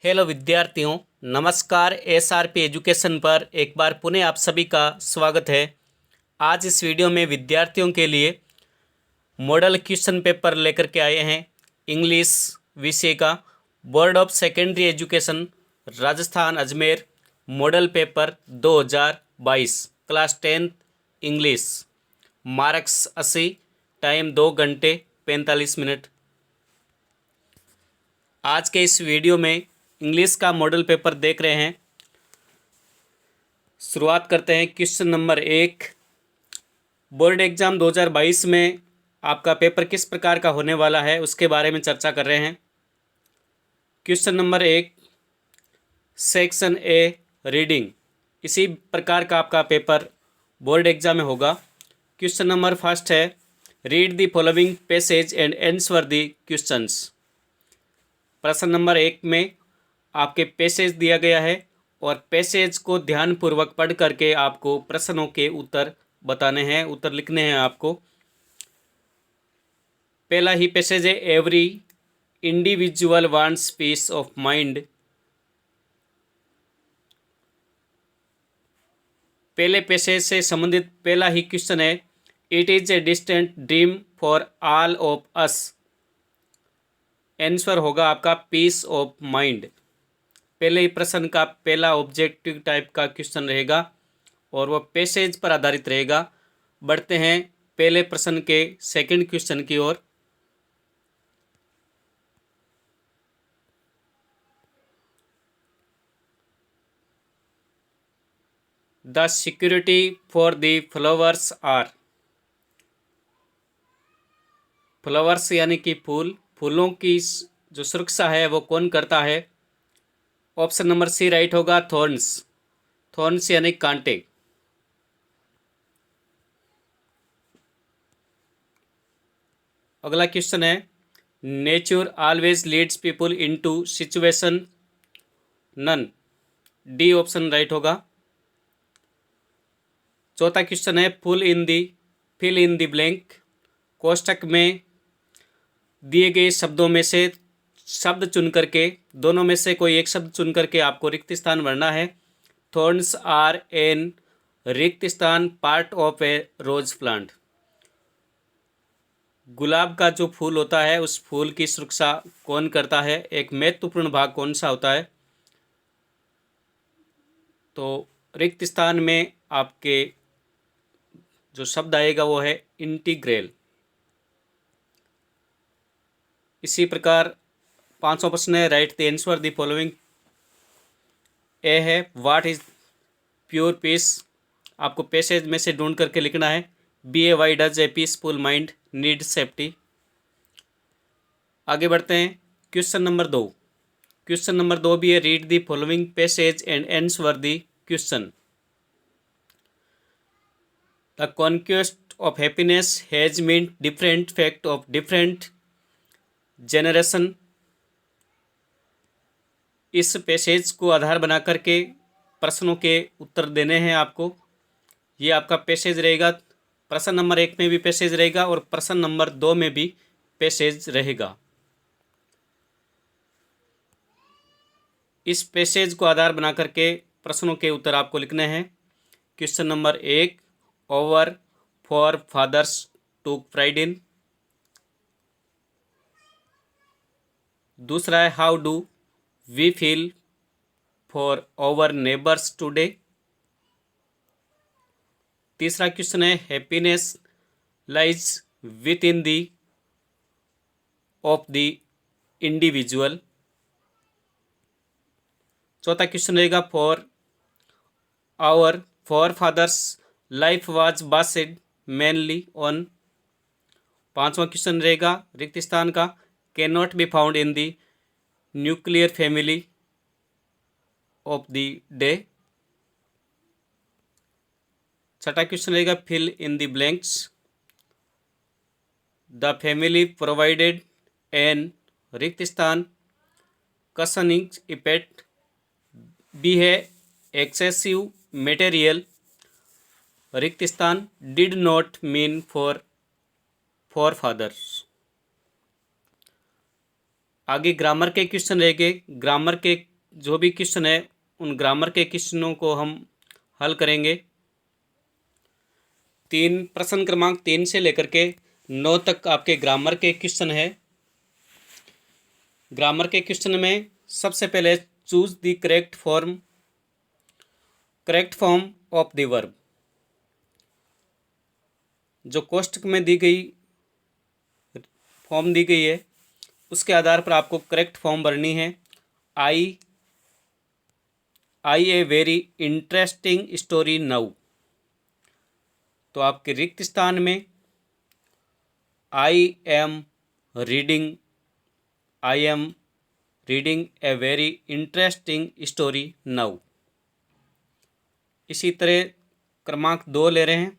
Hello विद्यार्थियों, नमस्कार। SRP education पर एक बार पुनः आप सभी का स्वागत है। आज इस वीडियो में विद्यार्थियों के लिए मॉडल क्वेश्चन पेपर लेकर के आए हैं। इंग्लिश विषय का board of secondary education Rajasthan Ajmer model paper 2022 class 10 English. Marks 80, time 2 घंटे 45 मिनट। आज के इस वीडियो में इंग्लिश का मॉडल पेपर देख रहे हैं। शुरुआत करते हैं। क्वेश्चन नंबर 1, बोर्ड एग्जाम 2022 में आपका पेपर किस प्रकार का होने वाला है उसके बारे में चर्चा कर रहे हैं। Question number 1, section A reading. इसी प्रकार का आपका पेपर बोर्ड एग्जाम में होगा। क्वेश्चन नंबर फर्स्ट है, read the following passage and answer the questions. प्रश्न नंबर 1 में आपके पैसेज दिया गया है और पैसेज को ध्यानपूर्वक पढ़ करके आपको प्रश्नों के उत्तर बताने हैं, उत्तर लिखने हैं आपको। पहला ही पैसेज है, every individual wants peace of mind. पहले पैसेज से संबंधित पहला ही क्वेश्चन है, it is a distant dream for all of us. Answer होगा आपका पीस ऑफ माइंड। पहले ही प्रश्न का पहला ऑब्जेक्टिव टाइप का क्वेश्चन रहेगा और वह पैसेज पर आधारित रहेगा। बढ़ते हैं पहले प्रश्न के सेकंड क्वेश्चन की ओर। The security for the flowers are. Flowers यानी कि फूल, फूलों की जो सुरक्षा है वो कौन करता है। ऑप्शन नंबर सी राइट होगा, थॉर्न्स। थॉर्न्स यानी कांटे। अगला क्वेश्चन है, nature always leads people into situation none. D option right होगा। चौथा क्वेश्चन है, फिल इन द ब्लैंक। कोष्टक में दिए गए शब्दों में से शब्द चुन करके, दोनों में से कोई एक शब्द चुन करके आपको रिक्त स्थान भरना है। थॉर्न्स आर एन रिक्त स्थान part of a rose plant. गुलाब का जो फूल होता है उस फूल की सुरक्षा कौन करता है, एक महत्वपूर्ण भाग कौन सा होता है। तो रिक्त स्थान में आपके जो शब्द आएगा वो है इंटीग्रेल। इसी प्रकार पांचवा प्रश्न है, write the answer the following. A है, व्हाट इज प्योर पीस। आपको पैसेज में से ढूंढ करके लिखना है। B a, why does a peaceful mind need safety. आगे बढ़ते हैं क्वेश्चन नंबर 2। क्वेश्चन नंबर 2 भी है, read the following passage and answer the question. The conquest of happiness has mean different fact of different generation. इस passage को आधार बना करके प्रश्नों के उत्तर देने हैं आपको। ये आपका पैसेज रहेगा। प्रश्न नंबर 1 में भी पैसेज रहेगा और प्रश्न नंबर 2 में भी पैसेज रहेगा। इस पैसेज को आधार बना करके प्रश्नों के उत्तर आपको लिखने हैं। Question number 1, our forefathers took pride in. दूसरा है, how do we feel for our neighbours today. तीसरा क्वेश्चन है, happiness lies within the of the individual. चौथा क्वेश्चन रहेगा, forefathers life was based mainly on. पांचवा question रहेगा रिक्त स्थान का, can not be found in the nuclear family of the day. छठा क्वेश्चन रहेगा, fill in the blanks. The family provided an रिक्त स्थान कशनिंग इफेक्ट। बी है, एक्सेसिव मटेरियल रिक्त स्थान did not mean forefathers. आगे ग्रामर के question रहेंगे। ग्रामर के जो भी क्वेश्चन है उन ग्रामर के क्वेश्चनों को हम हल करेंगे। प्रश्न क्रमांक 3 से लेकर के 9 तक आपके ग्रामर के क्वेश्चन है। ग्रामर के क्वेश्चन में सबसे पहले choose the correct form of the verb. जो कोष्टक में दी गई फॉर्म दी गई है उसके आधार पर आपको करेक्ट फॉर्म भरनी है। I a very interesting story now. तो आपके रिक्त स्थान में I am reading a very interesting story now. इसी तरह क्रमांक 2 ले रहे हैं।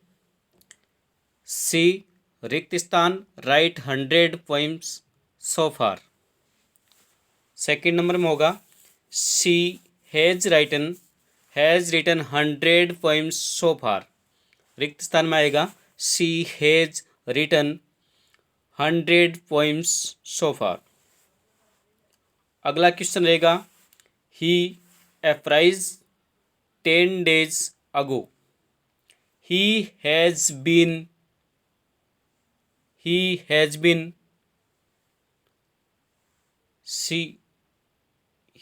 सी रिक्त स्थान राइट 100 पोइम्स सो फार। सेकंड नंबर में होगा शी हैज़ रिटन 100 पोइम्स सो फार। रिक्त स्थान में आएगा शी हैज़ रिटन 100 पोइम्स सो फार। अगला क्वेश्चन रहेगा ही apprise 10 days ago। he has been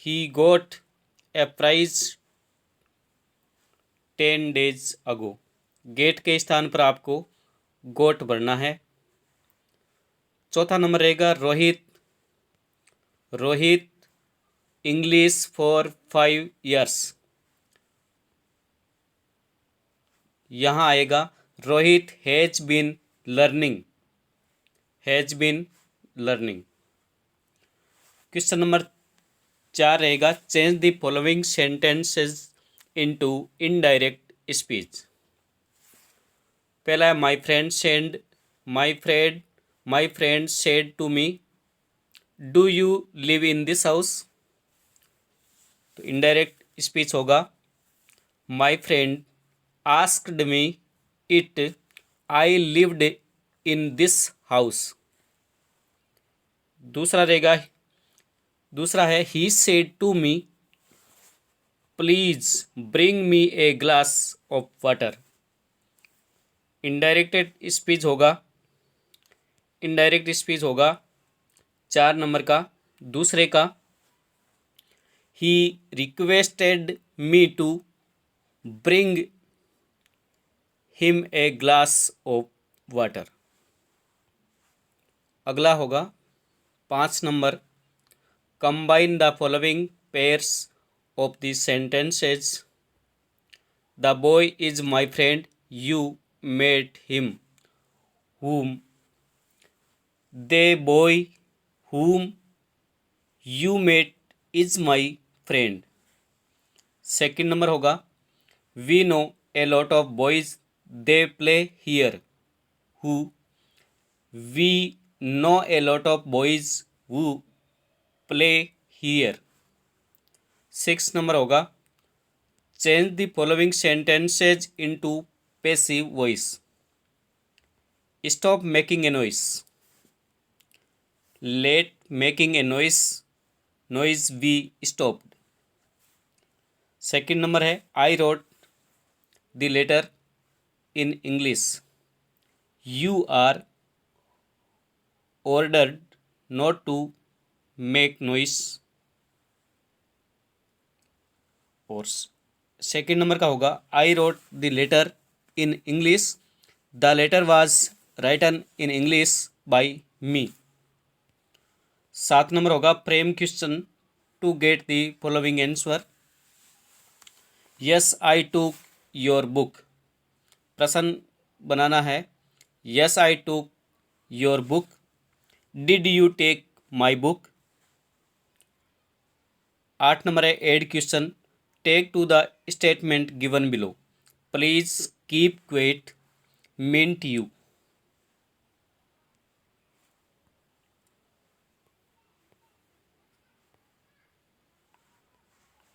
he got a prize 10 days ago। Gate के स्थान पर आपको गोट भरना है। चौथा नंबर रहेगा रोहित इंग्लिश फॉर 5 years। यहाँ आएगा Rohit has been learning. Question number 4 रहेगा change the following sentences into indirect speech. पहला है my friend said to me do you live in this house. तो इनडायरेक्ट स्पीच होगा my friend asked me it I lived in this house. दूसरा है he said to me please bring me a glass of water. Indirect speech होगा 4 number का दूसरे का he requested me to bring him a glass of water. अगला होगा 5 number combine the following pairs of the sentences. The boy is my friend you met him whom। the boy whom you met is my friend। Second number होगा we know a lot of boys they play here who। we know a lot of boys who play here। 6 number होगा change the following sentences into passive voice। stop making a noise। let making a noise be stopped। Second number है I wrote the letter in English you are ordered not to make noise। और second number का होगा I wrote the letter in English the letter was written in English by me. 7 number होगा frame question to get the following answer. Yes I took your book. प्रश्न बनाना है yes I took your book did you take my book. 8 number है add question tag to the statement given below please keep quiet meant you.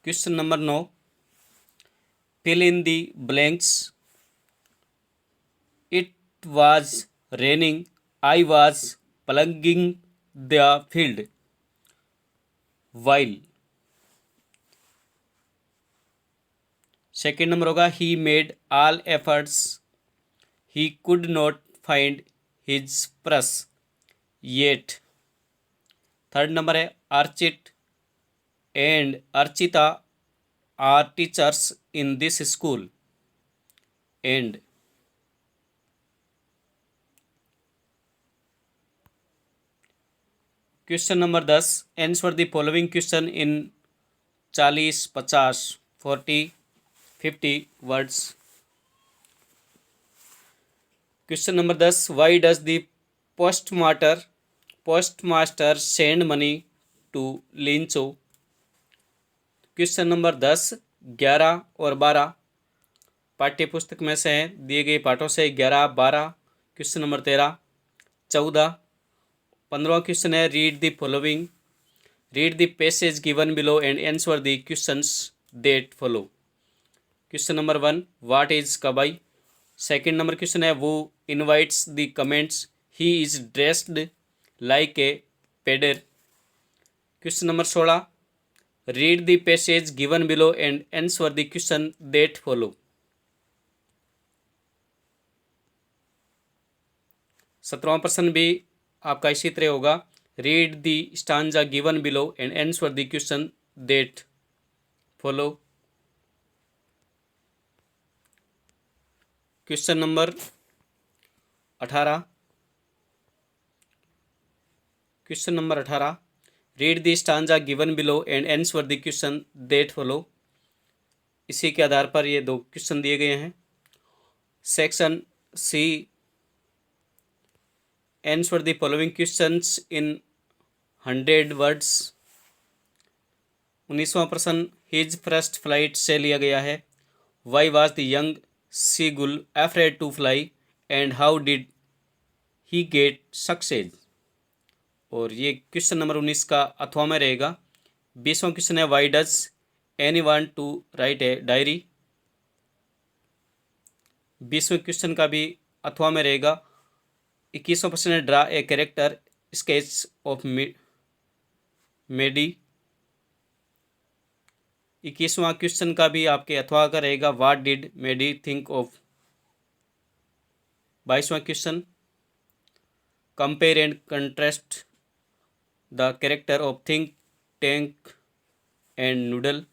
Question number 9 fill in the blanks. It was raining I was plugging the field while. Second number होगा he made all efforts he could not find his purse yet. Third number है Archit and Archita are teachers in this school and. Question number 10 answer the following question in 40, 50, 40, 50 words. Question number 10 why does the postmaster send money to Lencho. Question number 10 11 और 12 पाठ्य पुस्तक में से हैं, दिए गए पाठों से 11, 12। Question number 13 14। 15वां क्वेश्चन है read the following, read the passage given below and answer the questions that follow. Question number 1 what is कबाई। सेकंड नंबर क्वेश्चन है वो invites the comments he is dressed like a pedlar. Question number 16 read the passage given below and answer the question that follow. 17वां प्रश्न भी आपका इसी तरह होगा read the stanza given below and answer the question that follow. Question number 18 read the stanza given below and answer the question that follow. इसी के आधार पर ये 2 क्वेश्चन दिए गए हैं। Section C answer the following questions in 100 words. 19वां प्रश्न his first flight से लिया गया है। Why was the young seagull afraid to fly and how did he get success. और ये क्वेश्चन नंबर 19 का अथवा में रहेगा। 20वां क्वेश्चन है why does Anne want to write a diary. 20वें क्वेश्चन का भी अथवा में रहेगा। 21वां प्रश्न है draw a character sketch of Maddie. 21वां क्वेश्चन का भी आपके अथवा का रहेगा what did Maddie think of. 22वां question compare and contrast the character of think tank and noodle.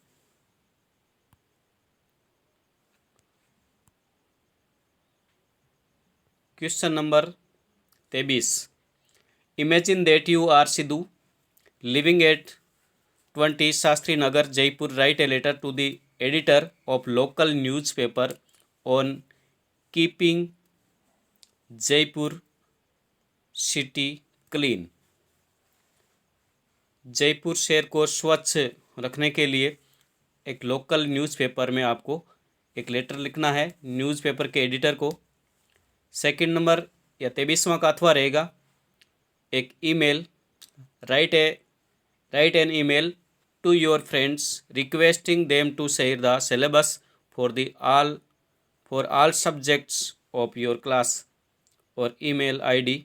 Question number 23 imagine that you are Sidhu living at 20 Shastri Nagar Jaipur write a letter to the editor of local newspaper on keeping Jaipur city clean. Jaipur शहर को स्वच्छ रखने के लिए एक local newspaper में आपको एक लेटर लिखना है न्यूज़पेपर के एडिटर को। सेकंड नंबर या 23वां का अथवा रहेगा एक email write an email to your friends requesting them to share the syllabus for all subjects of your class और ईमेल आईडी।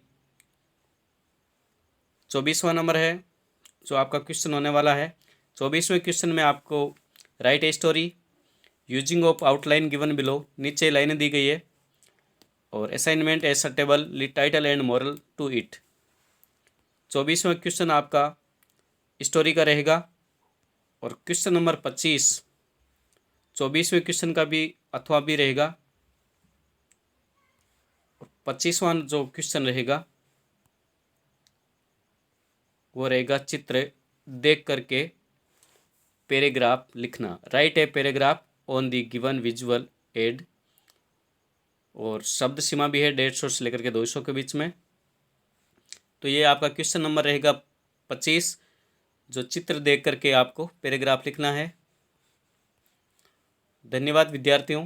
24वां नंबर है जो आपका क्वेश्चन होने वाला है। 24वें क्वेश्चन में आपको write a story using of outline given below, नीचे लाइनें दी गई है और assignment a suitable title and moral to it. 24वां क्वेश्चन आपका स्टोरी का रहेगा। और क्वेश्चन नंबर 25 24वें क्वेश्चन का भी अथवा भी रहेगा। 25वां जो क्वेश्चन रहेगा वो रहेगा चित्र देख करके पैराग्राफ लिखना, right a paragraph on the given visual add. और शब्द सीमा भी है 150 से लेकर के 200 के बीच में। तो ये आपका क्वेश्चन नंबर रहेगा 25 जो चित्र देख करके आपको पैराग्राफ लिखना है। धन्यवाद विद्यार्थियों।